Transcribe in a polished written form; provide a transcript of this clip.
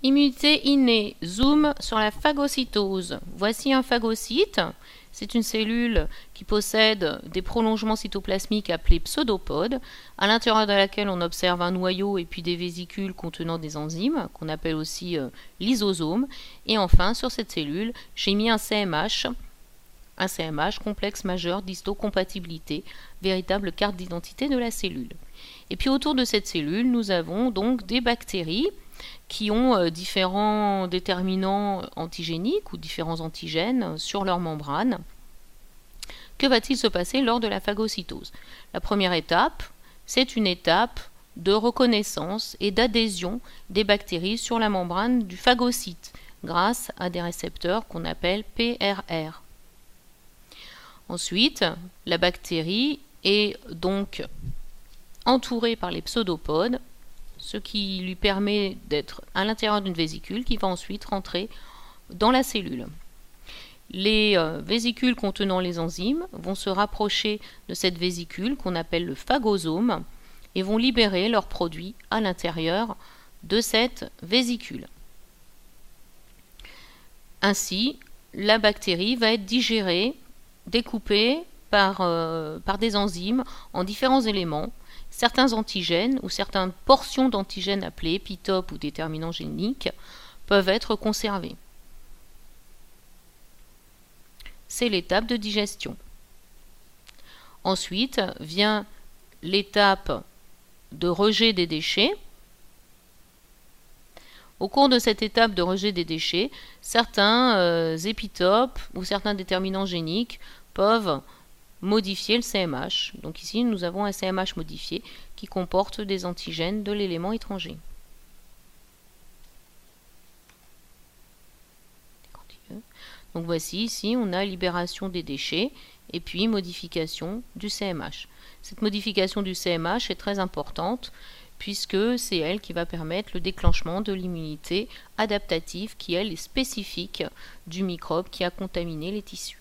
Immunité innée, zoom sur la phagocytose. Voici un phagocyte. C'est une cellule qui possède des prolongements cytoplasmiques appelés pseudopodes, à l'intérieur de laquelle on observe un noyau et puis des vésicules contenant des enzymes, qu'on appelle aussi lysosomes. Et enfin, sur cette cellule, j'ai mis un CMH, complexe majeur d'histocompatibilité, véritable carte d'identité de la cellule. Et puis autour de cette cellule, nous avons donc des bactéries qui ont différents déterminants antigéniques ou différents antigènes sur leur membrane. Que va-t-il se passer lors de la phagocytose? La première étape, c'est une étape de reconnaissance et d'adhésion des bactéries sur la membrane du phagocyte grâce à des récepteurs qu'on appelle PRR. Ensuite, la bactérie est donc entourée par les pseudopodes, ce qui lui permet d'être à l'intérieur d'une vésicule qui va ensuite rentrer dans la cellule. Les vésicules contenant les enzymes vont se rapprocher de cette vésicule qu'on appelle le phagosome et vont libérer leurs produits à l'intérieur de cette vésicule. Ainsi, la bactérie va être digérée, découpée par des enzymes en différents éléments. Certains antigènes ou certaines portions d'antigènes appelés épitopes ou déterminants géniques peuvent être conservés. C'est l'étape de digestion. Ensuite vient l'étape de rejet des déchets. Au cours de cette étape de rejet des déchets, certains épitopes ou certains déterminants géniques peuvent modifier le CMH. Donc ici, nous avons un CMH modifié qui comporte des antigènes de l'élément étranger. Donc voici, ici, on a libération des déchets et puis modification du CMH. Cette modification du CMH est très importante puisque c'est elle qui va permettre le déclenchement de l'immunité adaptative qui, elle, est spécifique du microbe qui a contaminé les tissus.